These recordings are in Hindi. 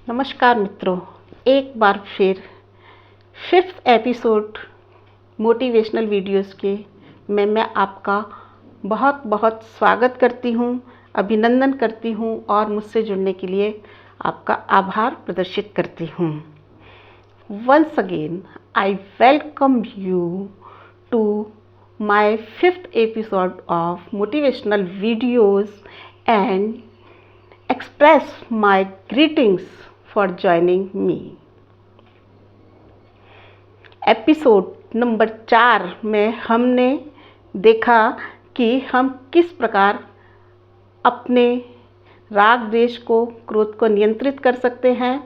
नमस्कार मित्रों, एक बार फिर 5th एपिसोड मोटिवेशनल वीडियोस के में मैं आपका बहुत बहुत स्वागत करती हूँ, अभिनंदन करती हूँ और मुझसे जुड़ने के लिए आपका आभार प्रदर्शित करती हूँ। Once again I welcome you to my 5th episode of motivational videos and express my greetings for joining me. Episode number 4 में हमने देखा कि हम किस प्रकार अपने राग द्वेष को, क्रोध को नियंत्रित कर सकते हैं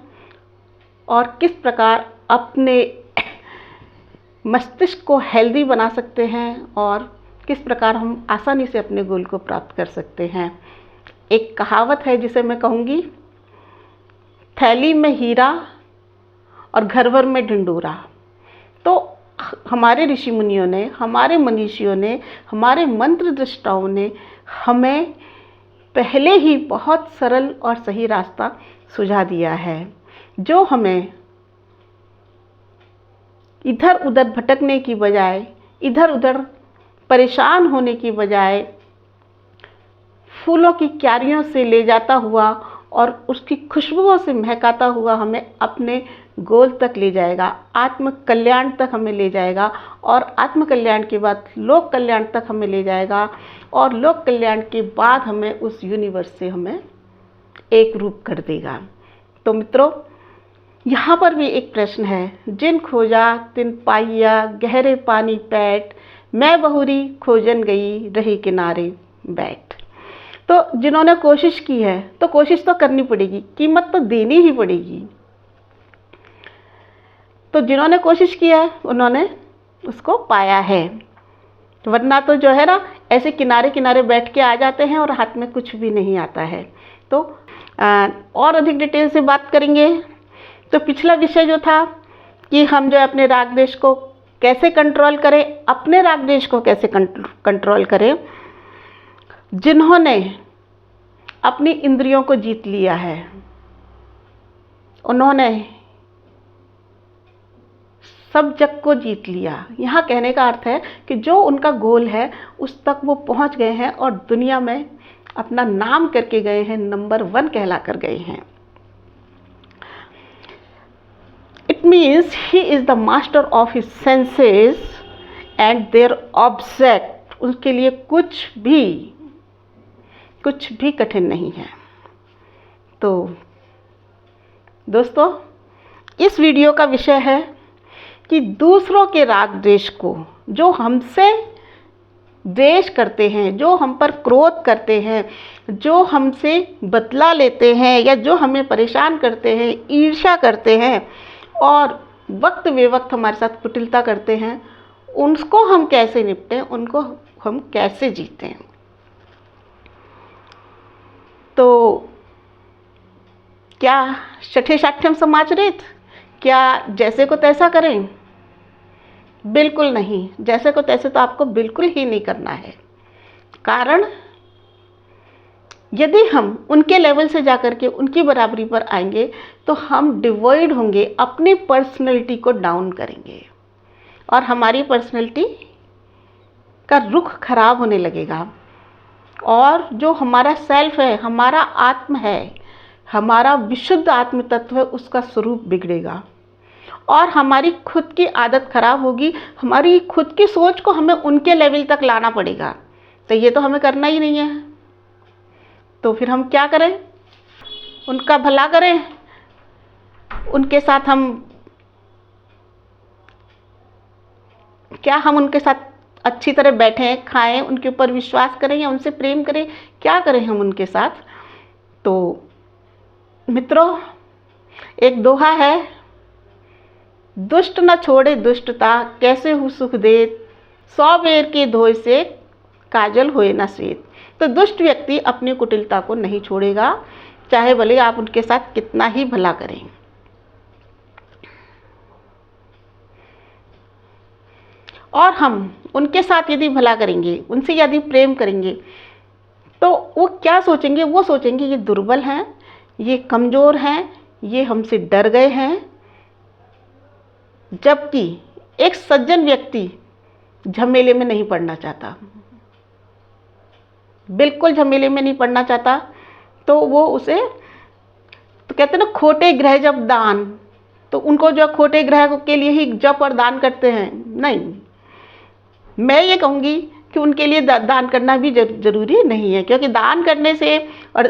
और किस प्रकार अपने मस्तिष्क को हेल्दी बना सकते हैं और किस प्रकार हम आसानी से अपने गोल को प्राप्त कर सकते हैं। एक कहावत है जिसे मैं कहूँगी, थैली में हीरा और घर भर में ढिंडोरा। तो हमारे ऋषि मुनियों ने, हमारे मनीषियों ने, हमारे मंत्र दृष्टाओं ने हमें पहले ही बहुत सरल और सही रास्ता सुझा दिया है, जो हमें इधर उधर भटकने की बजाय, इधर उधर परेशान होने की बजाय फूलों की क्यारियों से ले जाता हुआ और उसकी खुशबुओं से महकाता हुआ हमें अपने गोल तक ले जाएगा, आत्म कल्याण तक हमें ले जाएगा और आत्म कल्याण के बाद लोक कल्याण तक हमें ले जाएगा और लोक कल्याण के बाद हमें उस यूनिवर्स से हमें एक रूप कर देगा। तो मित्रों, यहाँ पर भी एक प्रश्न है, जिन खोजा तिन पाइया गहरे पानी पैठ, मैं बहुरी खोजन गई रही किनारे बैठ। तो जिन्होंने कोशिश की है तो कोशिश तो करनी पड़ेगी, कीमत तो देनी ही पड़ेगी। तो जिन्होंने कोशिश किया है उन्होंने उसको पाया है, वरना तो जो है ना, ऐसे किनारे किनारे बैठ के आ जाते हैं और हाथ में कुछ भी नहीं आता है। तो और अधिक डिटेल से बात करेंगे। तो पिछला विषय जो था कि हम जो अपने राग द्वेष को कैसे कंट्रोल करें, अपने राग द्वेष को कैसे कंट्रोल करें। जिन्होंने अपनी इंद्रियों को जीत लिया है, उन्होंने सब जग को जीत लिया। यहाँ कहने का अर्थ है कि जो उनका गोल है उस तक वो पहुँच गए हैं और दुनिया में अपना नाम करके गए हैं, नंबर 1 कहला कर गए हैं। It means he is the master of his senses and their object. उसके लिए कुछ भी कठिन नहीं है। तो दोस्तों, इस वीडियो का विषय है कि दूसरों के राग द्वेष को, जो हमसे द्वेष करते हैं, जो हम पर क्रोध करते हैं, जो हमसे बदला लेते हैं या जो हमें परेशान करते हैं, ईर्ष्या करते हैं और वक्त बेवक्त हमारे साथ कुटिलता करते हैं, उनको हम कैसे निपटें, उनको हम कैसे जीतें। तो क्या शठे शाठ्यम समाचरेत, क्या जैसे को तैसा करें? बिल्कुल नहीं, जैसे को तैसे तो आपको बिल्कुल ही नहीं करना है। कारण यदि हम उनके लेवल से जाकर के उनकी बराबरी पर आएंगे तो हम डिवॉइड होंगे, अपनी पर्सनैलिटी को डाउन करेंगे और हमारी पर्सनैलिटी का रुख खराब होने लगेगा और जो हमारा सेल्फ है, हमारा आत्म है, हमारा विशुद्ध आत्म तत्व है, उसका स्वरूप बिगड़ेगा और हमारी खुद की आदत खराब होगी। हमारी खुद की सोच को हमें उनके लेवल तक लाना पड़ेगा, तो ये तो हमें करना ही नहीं है। तो फिर हम क्या करें? उनका भला करें, उनके साथ हम उनके साथ अच्छी तरह बैठें, खाएं, उनके ऊपर विश्वास करें या उनसे प्रेम करें? क्या करें हम उनके साथ? तो मित्रों, एक दोहा है, दुष्ट न छोड़े दुष्टता, कैसे हूँ सुख देत, 100 बेर के धोए से काजल होए न श्वेत। तो दुष्ट व्यक्ति अपनी कुटिलता को नहीं छोड़ेगा, चाहे भले आप उनके साथ कितना ही भला करें। और हम उनके साथ यदि भला करेंगे, उनसे यदि प्रेम करेंगे, तो वो क्या सोचेंगे? वो सोचेंगे ये दुर्बल हैं, ये कमज़ोर हैं, ये हमसे डर गए हैं, जबकि एक सज्जन व्यक्ति झमेले में नहीं पड़ना चाहता, बिल्कुल झमेले में नहीं पड़ना चाहता। तो वो उसे तो कहते हैं ना, खोटे ग्रह जब दान, तो उनको जो खोटे ग्रह के लिए ही जप और दान करते हैं, नहीं, मैं ये कहूँगी कि उनके लिए दान करना भी जरूरी नहीं है, क्योंकि दान करने से और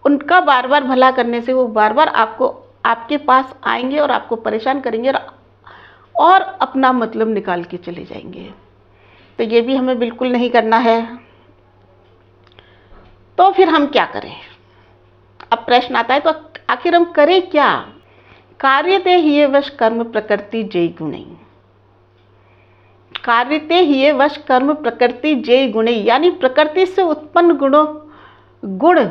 उनका बार बार भला करने से वो बार बार आपके पास आएंगे और आपको परेशान करेंगे और अपना मतलब निकाल के चले जाएंगे। तो ये भी हमें बिल्कुल नहीं करना है। तो फिर हम क्या करें? अब प्रश्न आता है, तो आखिर हम करें क्या? कार्यते ह्ये वश कर्म प्रकृति जय गुणै। कार्यते ह्ये वश कर्म प्रकृति जय गुणै, यानी प्रकृति से उत्पन्न गुण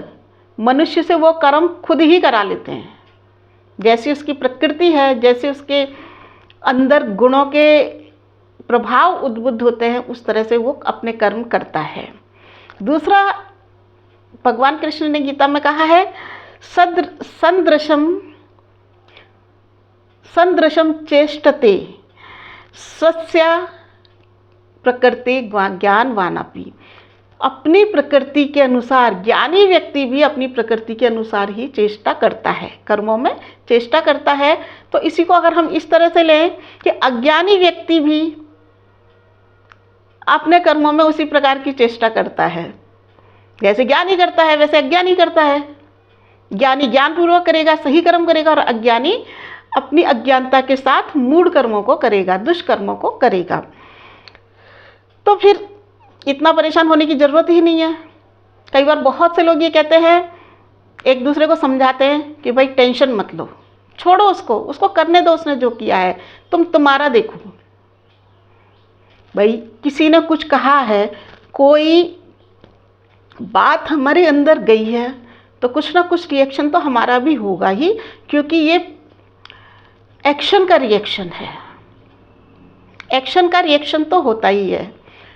मनुष्य से वो कर्म खुद ही करा लेते हैं। जैसी उसकी प्रकृति है, जैसे उसके अंदर गुणों के प्रभाव उद्बुद्ध होते हैं, उस तरह से वो अपने कर्म करता है। दूसरा, भगवान कृष्ण ने गीता में कहा है, संदृशम चेष्टते स्वस्य प्रकृति ज्ञानवानपि। अपनी प्रकृति के अनुसार ज्ञानी व्यक्ति भी अपनी प्रकृति के अनुसार ही चेष्टा करता है, कर्मों में चेष्टा करता है। तो इसी को अगर हम इस तरह से लें कि अज्ञानी व्यक्ति भी अपने कर्मों में उसी प्रकार की चेष्टा करता है, जैसे ज्ञानी करता है वैसे अज्ञानी करता है। ज्ञानी ज्ञानपूर्वक करेगा, सही कर्म करेगा, और अज्ञानी अपनी अज्ञानता के साथ मूढ़ कर्मों को करेगा, दुष्कर्मों को करेगा। तो फिर इतना परेशान होने की ज़रूरत ही नहीं है। कई बार बहुत से लोग ये कहते हैं, एक दूसरे को समझाते हैं कि भाई टेंशन मत लो, छोड़ो उसको करने दो, उसने जो किया है, तुम्हारा देखो। भाई किसी ने कुछ कहा है, कोई बात हमारे अंदर गई है, तो कुछ ना कुछ रिएक्शन तो हमारा भी होगा ही, क्योंकि ये एक्शन का रिएक्शन है। एक्शन का रिएक्शन तो होता ही है।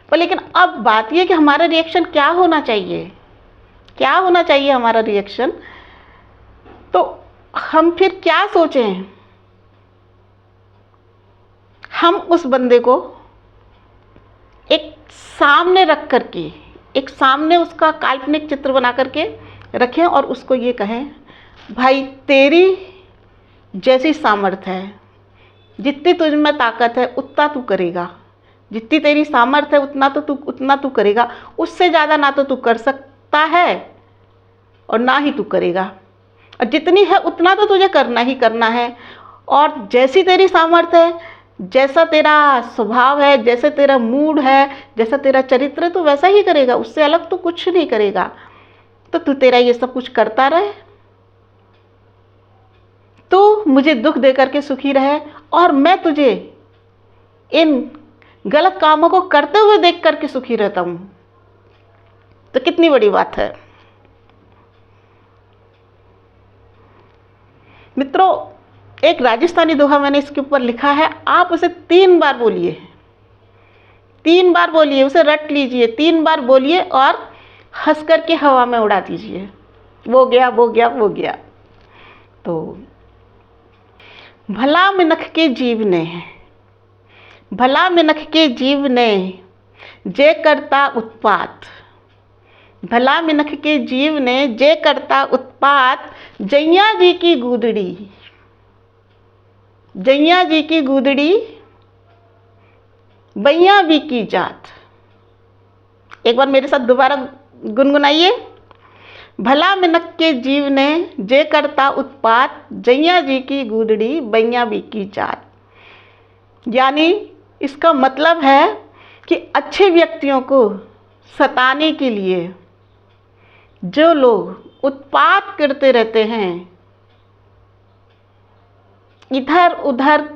पर लेकिन अब बात ये कि हमारा रिएक्शन क्या होना चाहिए, क्या होना चाहिए हमारा रिएक्शन। तो हम फिर क्या सोचें? हम उस बंदे को एक सामने रख करके, एक सामने उसका काल्पनिक चित्र बना करके रखें और उसको ये कहें, भाई तेरी जैसी सामर्थ्य है, जितनी तुझ में ताकत है उतना तू करेगा, जितनी तेरी सामर्थ्य है उतना तू करेगा, उससे ज़्यादा ना तो तू कर सकता है और ना ही तू करेगा, और जितनी है उतना तो तुझे करना ही करना है। और जैसी तेरी सामर्थ्य है, जैसा तेरा स्वभाव है, जैसे तेरा मूड है, जैसा तेरा चरित्र है, तो वैसा ही करेगा, उससे अलग तो कुछ नहीं करेगा। तो तू तेरा ये सब कुछ करता रहे, तू मुझे दुख दे करके सुखी रहे, और मैं तुझे इन गलत कामों को करते हुए देख करके सुखी रहता हूं। तो कितनी बड़ी बात है मित्रों। एक राजस्थानी दोहा मैंने इसके ऊपर लिखा है, आप उसे 3 बार बोलिए, 3 बार बोलिए, उसे रट लीजिए, 3 बार बोलिए और हंस करके हवा में उड़ा दीजिए, वो गया वो गया वो गया। तो भला मिनख के जीव ने, भला मिनख के जीव ने जे करता उत्पात, भला मिनख के जीव ने जे करता उत्पात, जैया जी की गूदड़ी, जैया जी की गूदड़ी बैया भी की जात। एक बार मेरे साथ दोबारा गुनगुनाइए। भला मिनख के जीव ने जे करता उत्पात, जैया जी की गूदड़ी बैया भी की जात। यानी इसका मतलब है कि अच्छे व्यक्तियों को सताने के लिए जो लोग उत्पात करते रहते हैं, इधर उधर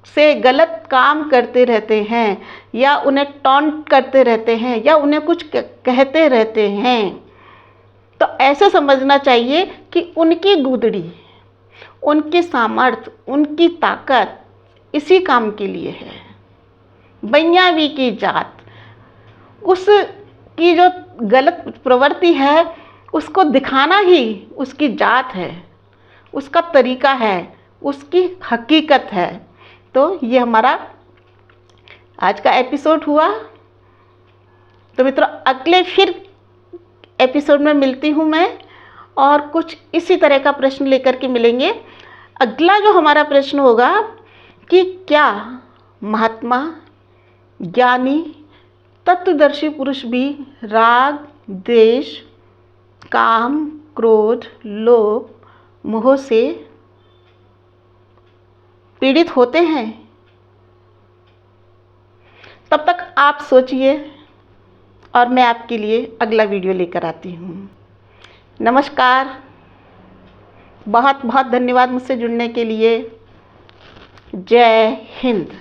से गलत काम करते रहते हैं, या उन्हें टॉन्ट करते रहते हैं, या उन्हें कुछ कहते रहते हैं, तो ऐसे समझना चाहिए कि उनकी गूदड़ी, उनकी सामर्थ्य, उनकी ताकत इसी काम के लिए है। बैयावी की जात, उसकी जो गलत प्रवृत्ति है उसको दिखाना ही उसकी जात है, उसका तरीका है, उसकी हकीकत है। तो ये हमारा आज का एपिसोड हुआ। तो मित्रों, अगले फिर एपिसोड में मिलती हूँ मैं, और कुछ इसी तरह का प्रश्न लेकर के मिलेंगे। अगला जो हमारा प्रश्न होगा कि क्या महात्मा, ज्ञानी, तत्वदर्शी पुरुष भी राग, द्वेष, काम, क्रोध, लोभ, मोह से पीड़ित होते हैं? तब तक आप सोचिए और मैं आपके लिए अगला वीडियो लेकर आती हूँ। नमस्कार, बहुत बहुत धन्यवाद मुझसे जुड़ने के लिए। जय हिंद।